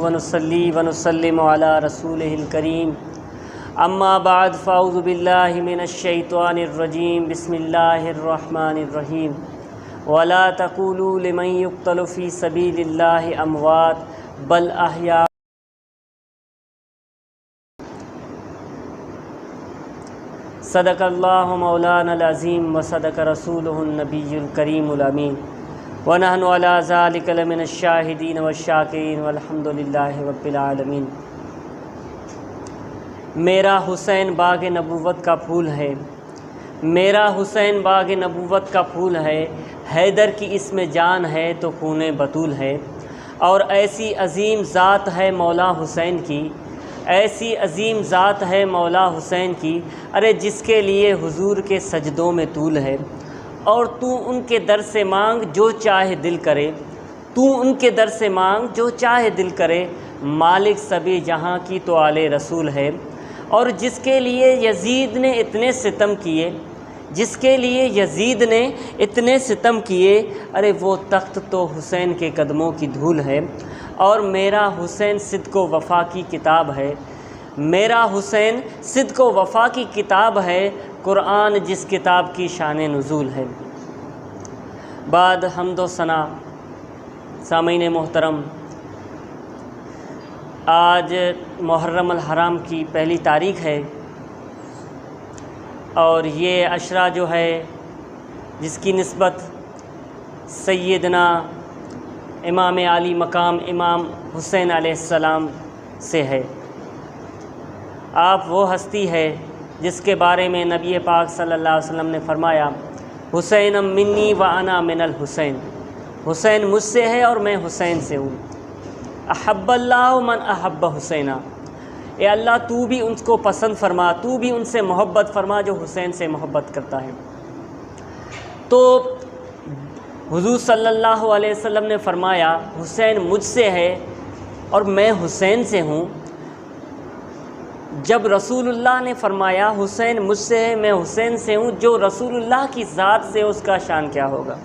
ونصلي ونسلم على رسوله الكريم اما بعد فاعوذ بالله من الشيطان الرجيم بسم الله الرحمن الرحيم ولا تقولوا لمن يقتل في سبيل الله اموات بل احياء صدق اللہ مولانا العظیم وصدق رسولہ النبی الکریم الامین ونحن علی ذلک لمن الشاہدین والشاکرین والحمد للہ رب العالمین۔ میرا حسین باغ نبوت کا پھول ہے، میرا حسین باغ نبوت کا پھول ہے، حیدر کی اس میں جان ہے تو خون بطول ہے، اور ایسی عظیم ذات ہے مولا حسین کی، ایسی عظیم ذات ہے مولا حسین کی، ارے جس کے لیے حضور کے سجدوں میں طول ہے، اور تو ان کے در سے مانگ جو چاہے دل کرے، تو ان کے در سے مانگ جو چاہے دل کرے، مالک سبھی جہاں کی تو آل رسول ہے، اور جس کے لیے یزید نے اتنے ستم کیے، جس کے لیے یزید نے اتنے ستم کیے، ارے وہ تخت تو حسین کے قدموں کی دھول ہے، اور میرا حسین صدق و وفا کی کتاب ہے، میرا حسین صدق و وفا کی کتاب ہے، قرآن جس کتاب کی شان نزول ہے۔ بعد حمد و ثنا، سامعین محترم، آج محرم الحرام کی پہلی تاریخ ہے، اور یہ عشرہ جو ہے جس کی نسبت سیدنا امام عالی مقام امام حسین علیہ السلام سے ہے۔ آپ وہ ہستی ہے جس کے بارے میں نبی پاک صلی اللہ علیہ وسلم نے فرمایا، حسین منی و انا من الحسین، حسین مجھ سے ہے اور میں حسین سے ہوں۔ احب اللہ من احب حسینہ، اے اللہ تو بھی ان کو پسند فرما، تو بھی ان سے محبت فرما جو حسین سے محبت کرتا ہے۔ تو حضور صلی اللہ علیہ وسلم نے فرمایا حسین مجھ سے ہے اور میں حسین سے ہوں۔ جب رسول اللہ نے فرمایا حسین مجھ سے ہے میں حسین سے ہوں، جو رسول اللہ کی ذات سے اس کا شان کیا ہوگا۔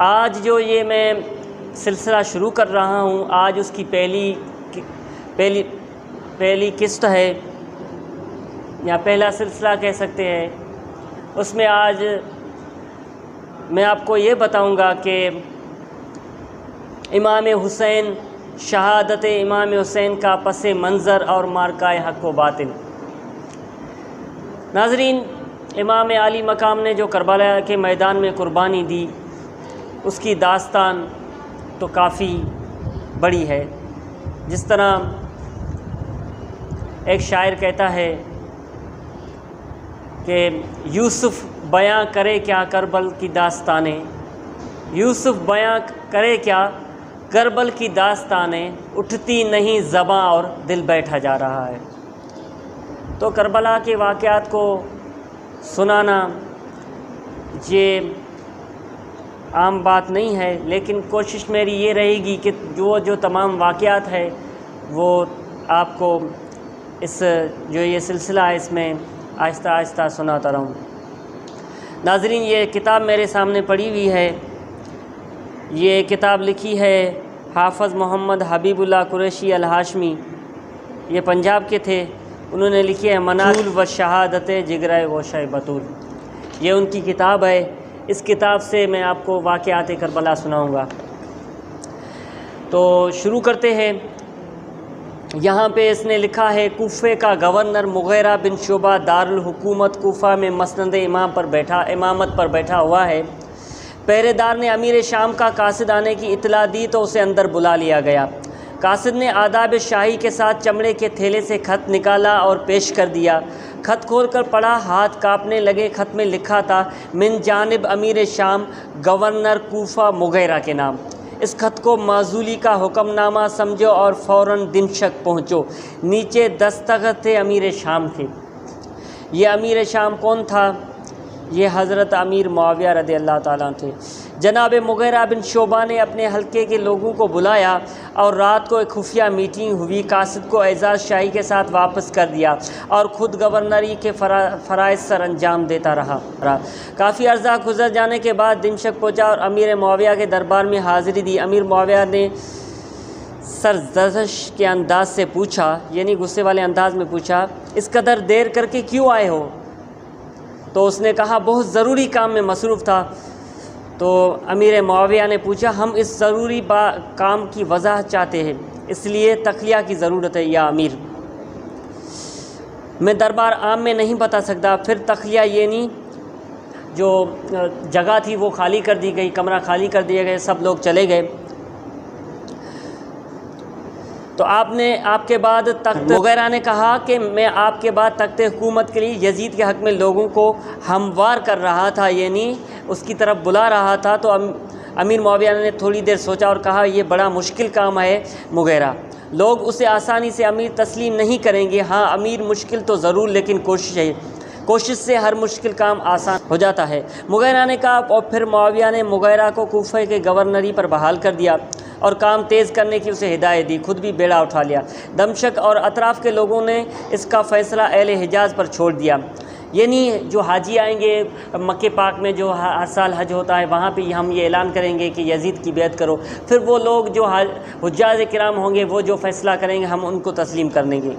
آج جو یہ میں سلسلہ شروع کر رہا ہوں، آج اس کی پہلی قسط ہے یا پہلا سلسلہ کہہ سکتے ہیں۔ اس میں آج میں آپ کو یہ بتاؤں گا کہ امام حسین، شہادت امام حسین کا پس منظر اور مارکہ حق و باطل۔ ناظرین، امام عالی مقام نے جو کربلا کے میدان میں قربانی دی، اس کی داستان تو کافی بڑی ہے۔ جس طرح ایک شاعر کہتا ہے کہ یوسف بیاں کرے کیا کربل کی داستانیں، یوسف بیاں کرے کیا کربل کی داستانیں، اٹھتی نہیں زباں اور دل بیٹھا جا رہا ہے۔ تو کربلا کے واقعات کو سنانا یہ عام بات نہیں ہے، لیکن کوشش میری یہ رہے گی کہ جو تمام واقعات ہے وہ آپ کو اس جو یہ سلسلہ ہے اس میں آہستہ آہستہ سناتا رہوں۔ ناظرین، یہ کتاب میرے سامنے پڑھی ہوئی ہے، یہ کتاب لکھی ہے حافظ محمد حبیب اللہ قریشی الہاشمی، یہ پنجاب کے تھے، انہوں نے لکھی ہے مناقب و شہادت جگرہ گوشہ بطول، یہ ان کی کتاب ہے۔ اس کتاب سے میں آپ کو واقعات کربلا سناؤں گا۔ تو شروع کرتے ہیں۔ یہاں پہ اس نے لکھا ہے کوفے کا گورنر مغیرہ بن شعبہ دارالحکومت کوفہ میں مسند امامت پر بیٹھا ہوا ہے۔ پہرے دار نے امیر شام کا قاصد آنے کی اطلاع دی تو اسے اندر بلا لیا گیا۔ قاصد نے آداب شاہی کے ساتھ چمڑے کے تھیلے سے خط نکالا اور پیش کر دیا۔ خط کھول کر پڑھا، ہاتھ کانپنے لگے۔ خط میں لکھا تھا من جانب امیر شام گورنر کوفہ مغیرہ کے نام۔ اس خط کو معزولی کا حکم نامہ سمجھو اور فوراً دمشق پہنچو۔ نیچے دستخط امیر شام تھے۔ یہ امیر شام کون تھا؟ یہ حضرت امیر معاویہ رضی اللہ تعالیٰ تھے۔ جناب مغیرہ بن شعبہ نے اپنے حلقے کے لوگوں کو بلایا اور رات کو ایک خفیہ میٹنگ ہوئی۔ قاصد کو اعزاز شاہی کے ساتھ واپس کر دیا اور خود گورنری کے فرائض سر انجام دیتا رہا۔ کافی عرصہ گزر جانے کے بعد دمشق پہنچا اور امیر معاویہ کے دربار میں حاضری دی۔ امیر معاویہ نے سرزنش کے انداز سے پوچھا، یعنی غصے والے انداز میں پوچھا، اس قدر دیر کر کے کیوں آئے ہو؟ تو اس نے کہا بہت ضروری کام میں مصروف تھا۔ تو امیر معاویہ نے پوچھا، ہم اس ضروری کام کی وضاحت چاہتے ہیں، اس لیے تخلیہ کی ضرورت ہے یا امیر۔ میں دربار عام میں نہیں بتا سکتا۔ پھر تخلیہ یعنی جو جگہ تھی وہ خالی کر دی گئی، کمرہ خالی کر دیے گئے، سب لوگ چلے گئے۔ تو آپ کے بعد تخت مغیرہ نے کہا کہ میں آپ کے بعد تخت حکومت کے لیے یزید کے حق میں لوگوں کو ہموار کر رہا تھا، یعنی اس کی طرف بلا رہا تھا۔ تو امیر معاویہ نے تھوڑی دیر سوچا اور کہا یہ بڑا مشکل کام ہے مغیرہ، لوگ اسے آسانی سے امیر تسلیم نہیں کریں گے۔ ہاں امیر مشکل تو ضرور، لیکن کوشش سے ہر مشکل کام آسان ہو جاتا ہے، مغیرہ نے کہا۔ اور پھر معاویہ نے مغیرہ کو کوفہ کے گورنری پر بحال کر دیا اور کام تیز کرنے کی اسے ہدایت دی، خود بھی بیڑا اٹھا لیا۔ دمشق اور اطراف کے لوگوں نے اس کا فیصلہ اہل حجاز پر چھوڑ دیا، یعنی جو حاجی آئیں گے مکہ پاک میں، جو ہر سال حج ہوتا ہے، وہاں پہ ہم یہ اعلان کریں گے کہ یزید کی بیعت کرو، پھر وہ لوگ جو حجاز کرام ہوں گے وہ جو فیصلہ کریں گے ہم ان کو تسلیم کر لیں گے۔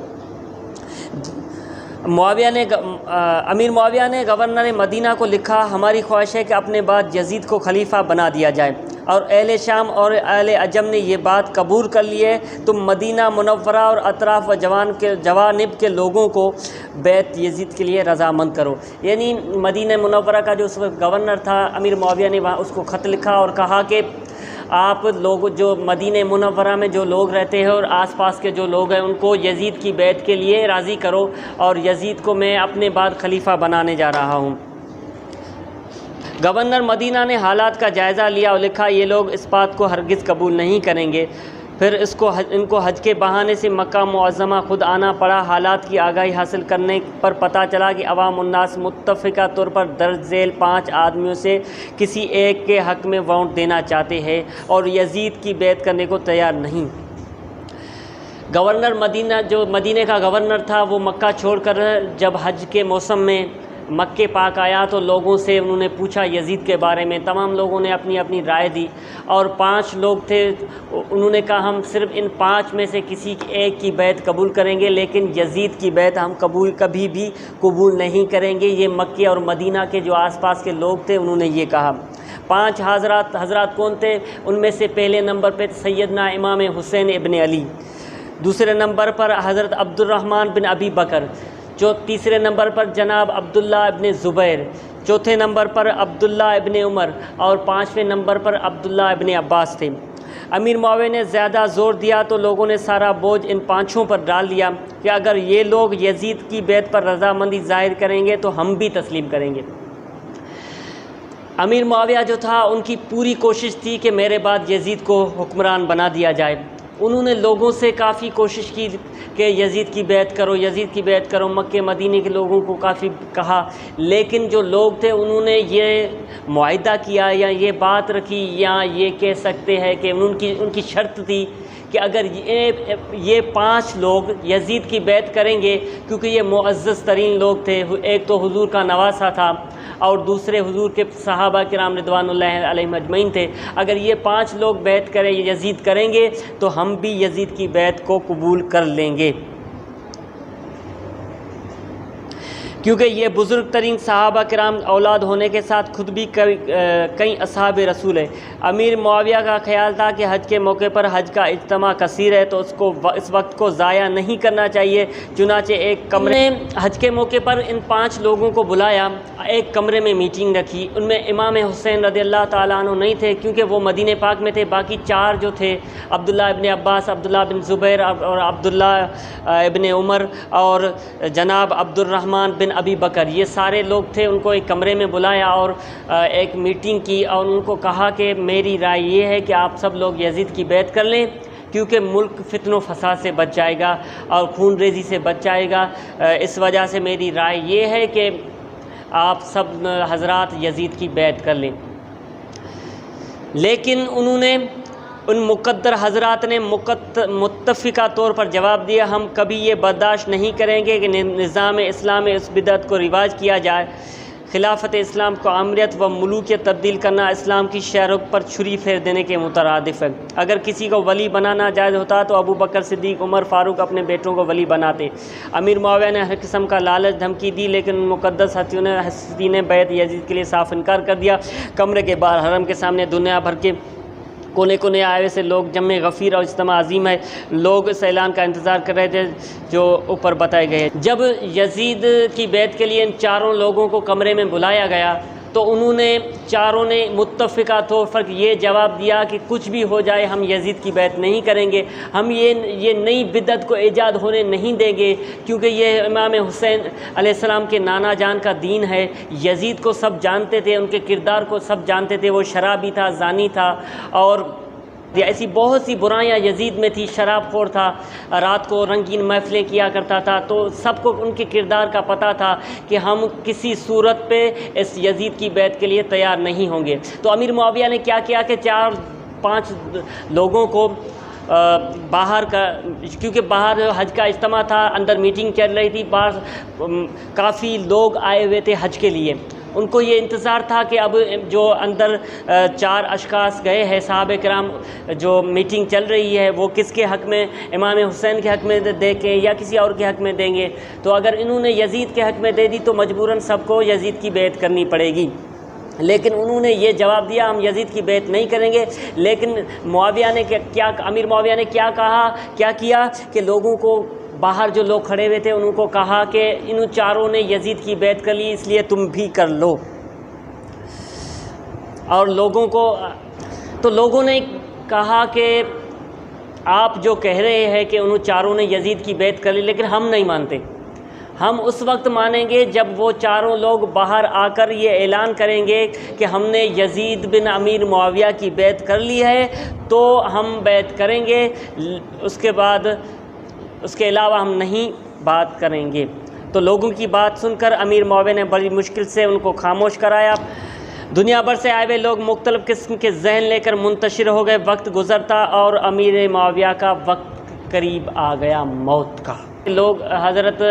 امیر معاویہ نے گورنر مدینہ کو لکھا، ہماری خواہش ہے کہ اپنے بعد یزید کو خلیفہ بنا دیا جائے، اور اہل شام اور اہل عجم نے یہ بات قبول کر لی ہے۔ تم مدینہ منورہ اور اطراف و جوانب کے لوگوں کو بیعت یزید کے لیے رضامند کرو۔ یعنی مدینہ منورہ کا جو اس وقت گورنر تھا، امیر معاویہ نے وہاں اس کو خط لکھا اور کہا کہ آپ لوگ جو مدینہ منورہ میں جو لوگ رہتے ہیں اور آس پاس کے جو لوگ ہیں ان کو یزید کی بیعت کے لیے راضی کرو، اور یزید کو میں اپنے بعد خلیفہ بنانے جا رہا ہوں۔ گورنر مدینہ نے حالات کا جائزہ لیا اور لکھا یہ لوگ اس بات کو ہرگز قبول نہیں کریں گے۔ پھر ان کو حج کے بہانے سے مکہ معظمہ خود آنا پڑا۔ حالات کی آگاہی حاصل کرنے پر پتہ چلا کہ عوام الناس متفقہ طور پر درج ذیل 5 آدمیوں سے کسی ایک کے حق میں ووٹ دینا چاہتے ہیں اور یزید کی بیعت کرنے کو تیار نہیں۔ گورنر مدینہ کا گورنر تھا، وہ مکہ چھوڑ کر جب حج کے موسم میں مکہ پاک آیا تو لوگوں سے انہوں نے پوچھا یزید کے بارے میں، تمام لوگوں نے اپنی اپنی رائے دی، اور 5 لوگ تھے، انہوں نے کہا ہم صرف ان 5 میں سے کسی ایک کی بیعت قبول کریں گے، لیکن یزید کی بیعت ہم کبھی بھی قبول نہیں کریں گے۔ یہ مکہ اور مدینہ کے جو آس پاس کے لوگ تھے انہوں نے یہ کہا۔ 5 حضرات کون تھے؟ ان میں سے پہلے نمبر پہ سیدنا امام حسین ابن علی، دوسرے نمبر پر حضرت عبد الرحمن بن ابی بکر، تیسرے نمبر پر جناب عبداللہ ابن زبیر، چوتھے نمبر پر عبداللہ ابن عمر، اور 5ویں نمبر پر عبداللہ ابن عباس تھے۔ امیر معاویہ نے زیادہ زور دیا تو لوگوں نے سارا بوجھ ان 5 پر ڈال دیا کہ اگر یہ لوگ یزید کی بیعت پر رضامندی ظاہر کریں گے تو ہم بھی تسلیم کریں گے۔ امیر معاویہ جو تھا ان کی پوری کوشش تھی کہ میرے بعد یزید کو حکمران بنا دیا جائے۔ انہوں نے لوگوں سے کافی کوشش کی کہ یزید کی بیعت کرو، یزید کی بیعت کرو، مکہ مدینہ کے لوگوں کو کافی کہا، لیکن جو لوگ تھے انہوں نے یہ معاہدہ کیا یا یہ بات رکھی یا یہ کہہ سکتے ہیں کہ ان کی شرط تھی کہ اگر یہ 5 لوگ یزید کی بیعت کریں گے، کیونکہ یہ معزز ترین لوگ تھے، ایک تو حضور کا نواسہ تھا اور دوسرے حضور کے صحابہ کرام رضوان اللہ علیہم اجمعین تھے، اگر یہ 5 لوگ بیعت کریں یزید کریں گے تو ہم بھی یزید کی بیعت کو قبول کر لیں گے، کیونکہ یہ بزرگ ترین صحابہ کرام اولاد ہونے کے ساتھ خود بھی کئی اصحاب رسول ہیں۔ امیر معاویہ کا خیال تھا کہ حج کے موقع پر حج کا اجتماع کثیر ہے تو اس وقت کو ضائع نہیں کرنا چاہیے، چنانچہ ایک کمرے حج کے موقع پر ان 5 لوگوں کو بلایا، ایک کمرے میں میٹنگ رکھی۔ ان میں امام حسین رضی اللہ تعالیٰ عنہ نہیں تھے کیونکہ وہ مدینہ پاک میں تھے، باقی 4 جو تھے عبداللہ ابن عباس، عبداللہ بن زبیر اور عبداللہ ابن عمر اور جناب عبد الرحمن بن ابی بکر، یہ سارے لوگ تھے۔ ان کو ایک کمرے میں بلایا اور ایک میٹنگ کی اور ان کو کہا کہ میری رائے یہ ہے کہ آپ سب لوگ یزید کی بیعت کر لیں، کیونکہ ملک فتن و فساد سے بچ جائے گا اور خون ریزی سے بچ جائے گا، اس وجہ سے میری رائے یہ ہے کہ آپ سب حضرات یزید کی بیعت کر لیں۔ لیکن ان مقدر حضرات نے متفقہ طور پر جواب دیا، ہم کبھی یہ برداشت نہیں کریں گے کہ نظام اسلام میں اس بدعت کو رواج کیا جائے خلافت اسلام کو آمریت و ملوکیت تبدیل کرنا اسلام کی شہروں پر چھری پھیر دینے کے مترادف ہے۔ اگر کسی کو ولی بنانا جائز ہوتا تو ابو بکر صدیق، عمر فاروق اپنے بیٹوں کو ولی بناتے۔ امیر معاویہ نے ہر قسم کا لالچ دھمکی دی، لیکن مقدس ہستی نے بیعت یزید کے لیے صاف انکار کر دیا۔ کمرے کے باہر حرم کے سامنے دنیا بھر کے کونے کونے آئے ہوئے سے لوگ جمع غفیر اور اجتماع عظیم ہے، لوگ اس اعلان کا انتظار کر رہے تھے جو اوپر بتائے گئے۔ جب یزید کی بیعت کے لیے ان چاروں لوگوں کو کمرے میں بلایا گیا تو انہوں نے چاروں نے متفقہ طور پر یہ جواب دیا کہ کچھ بھی ہو جائے ہم یزید کی بیعت نہیں کریں گے، ہم یہ نئی بدعت کو ایجاد ہونے نہیں دیں گے، کیونکہ یہ امام حسین علیہ السلام کے نانا جان کا دین ہے۔ یزید کو سب جانتے تھے، ان کے کردار کو سب جانتے تھے، وہ شرابی تھا، زانی تھا، اور ایسی بہت سی برائیاں یزید میں تھی، شراب خور تھا، رات کو رنگین محفلیں کیا کرتا تھا، تو سب کو ان کے کردار کا پتہ تھا کہ ہم کسی صورت پہ اس یزید کی بیعت کے لیے تیار نہیں ہوں گے۔ تو امیر معاویہ نے کیا کیا کہ 4-5 لوگوں کو باہر کا، کیونکہ باہر حج کا اجتماع تھا، اندر میٹنگ چل رہی تھی، باہر کافی لوگ آئے ہوئے تھے حج کے لیے، ان کو یہ انتظار تھا کہ اب جو اندر 4 اشخاص گئے ہیں صحابہ کرام، جو میٹنگ چل رہی ہے وہ کس کے حق میں، امام حسین کے حق میں دے کے یا کسی اور کے حق میں دیں گے۔ تو اگر انہوں نے یزید کے حق میں دے دی تو مجبوراً سب کو یزید کی بیعت کرنی پڑے گی، لیکن انہوں نے یہ جواب دیا ہم یزید کی بیعت نہیں کریں گے۔ لیکن معاویہ نے کیا، امیر معاویہ نے کیا کیا کہ لوگوں کو، باہر جو لوگ کھڑے ہوئے تھے انہوں کو کہا کہ ان چاروں نے یزید کی بیعت کر لی، اس لیے تم بھی کر لو۔ اور لوگوں نے کہا کہ آپ جو کہہ رہے ہیں کہ ان چاروں نے یزید کی بیعت کر لی، لیکن ہم نہیں مانتے، ہم اس وقت مانیں گے جب وہ چاروں لوگ باہر آ کر یہ اعلان کریں گے کہ ہم نے یزید بن امیر معاویہ کی بیعت کر لی ہے تو ہم بیعت کریں گے، اس کے علاوہ ہم نہیں بات کریں گے۔ تو لوگوں کی بات سن کر امیر معاویہ نے بڑی مشکل سے ان کو خاموش کرایا۔ دنیا بھر سے آئے ہوئے لوگ مختلف قسم کے ذہن لے کر منتشر ہو گئے، وقت گزرتا اور امیر معاویہ کا وقت قریب آ گیا موت کا۔ لوگ حضرت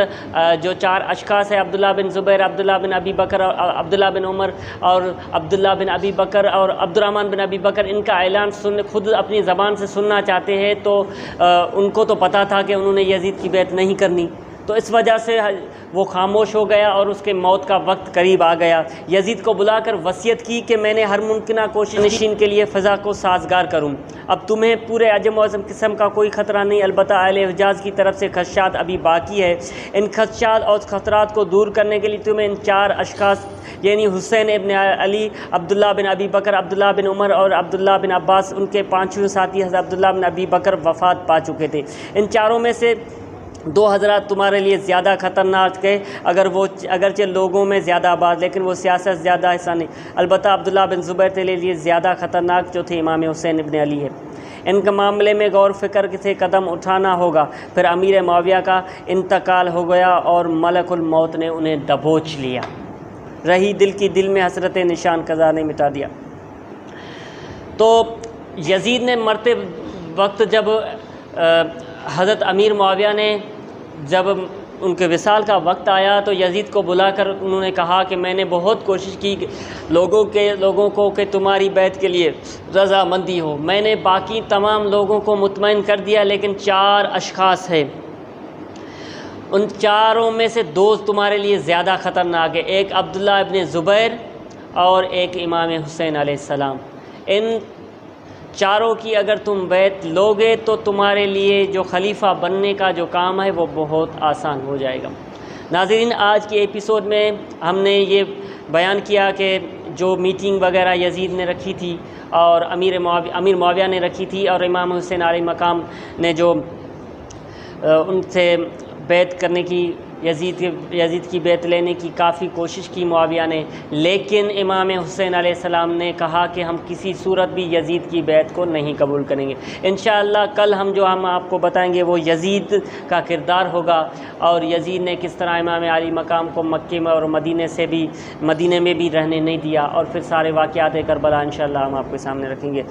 جو 4 اشخاص ہیں، عبداللہ بن زبیر، عبداللہ بن ابی بکر، عبداللہ بن عمر اور عبداللہ بن ابی بکر اور عبد الرحمن بن ابی بکر، ان کا اعلان خود اپنی زبان سے سننا چاہتے ہیں، تو ان کو تو پتہ تھا کہ انہوں نے یزید کی بیعت نہیں کرنی، تو اس وجہ سے وہ خاموش ہو گیا اور اس کے موت کا وقت قریب آ گیا۔ یزید کو بلا کر وصیت کی کہ میں نے ہر ممکنہ کوشش نشین کے لیے فضا کو سازگار کروں، اب تمہیں پورے عجم و عظم قسم کا کوئی خطرہ نہیں، البتہ اہل حجاز کی طرف سے خدشات ابھی باقی ہے، ان خدشات اور خطرات کو دور کرنے کے لیے تمہیں ان 4 اشخاص یعنی حسین ابن علی، عبداللہ بن ابی بکر، عبداللہ بن عمر اور عبداللہ بن عباس، ان کے 5ویں ساتھی حضرت عبداللہ بن ابی بکر وفات پا چکے تھے، ان چاروں میں سے 2 حضرات تمہارے لیے زیادہ خطرناک ہے، اگرچہ لوگوں میں زیادہ آباد، لیکن وہ سیاست زیادہ حصہ نہیں، البتہ عبداللہ بن زبیر تیرے لیے زیادہ خطرناک جو تھے امام حسین ابن علی ہے، ان کے معاملے میں غور فکر سے قدم اٹھانا ہوگا۔ پھر امیر معاویہ کا انتقال ہو گیا اور ملک الموت نے انہیں دبوچ لیا، رہی دل کی دل میں حسرت نشان قضا نے مٹا دیا۔ تو یزید نے مرتے وقت جب حضرت امیر معاویہ نے جب ان کے وصال کا وقت آیا تو یزید کو بلا کر انہوں نے کہا کہ میں نے بہت کوشش کی لوگوں کو کہ تمہاری بیعت کے لیے رضامندی ہو، میں نے باقی تمام لوگوں کو مطمئن کر دیا، لیکن 4 اشخاص ہیں، ان چاروں میں سے 2 تمہارے لیے زیادہ خطرناک ہے، ایک عبداللہ ابن زبیر اور ایک امام حسین علیہ السلام، ان چاروں کی اگر تم بیعت لوگے تو تمہارے لیے جو خلیفہ بننے کا جو کام ہے وہ بہت آسان ہو جائے گا۔ ناظرین، آج کی ایپیسوڈ میں ہم نے یہ بیان کیا کہ جو میٹنگ وغیرہ یزید نے رکھی تھی اور امیر معاویہ نے رکھی تھی، اور امام حسین علیہ مقام نے جو ان سے بیعت کرنے کی، یزید کی بیعت لینے کی کافی کوشش کی معاویہ نے، لیکن امام حسین علیہ السلام نے کہا کہ ہم کسی صورت بھی یزید کی بیعت کو نہیں قبول کریں گے۔ انشاءاللہ کل ہم آپ کو بتائیں گے وہ یزید کا کردار ہوگا، اور یزید نے کس طرح امام علی مقام کو مکے میں اور مدینے میں بھی رہنے نہیں دیا، اور پھر سارے واقعات کربلا انشاءاللہ ہم آپ کے سامنے رکھیں گے۔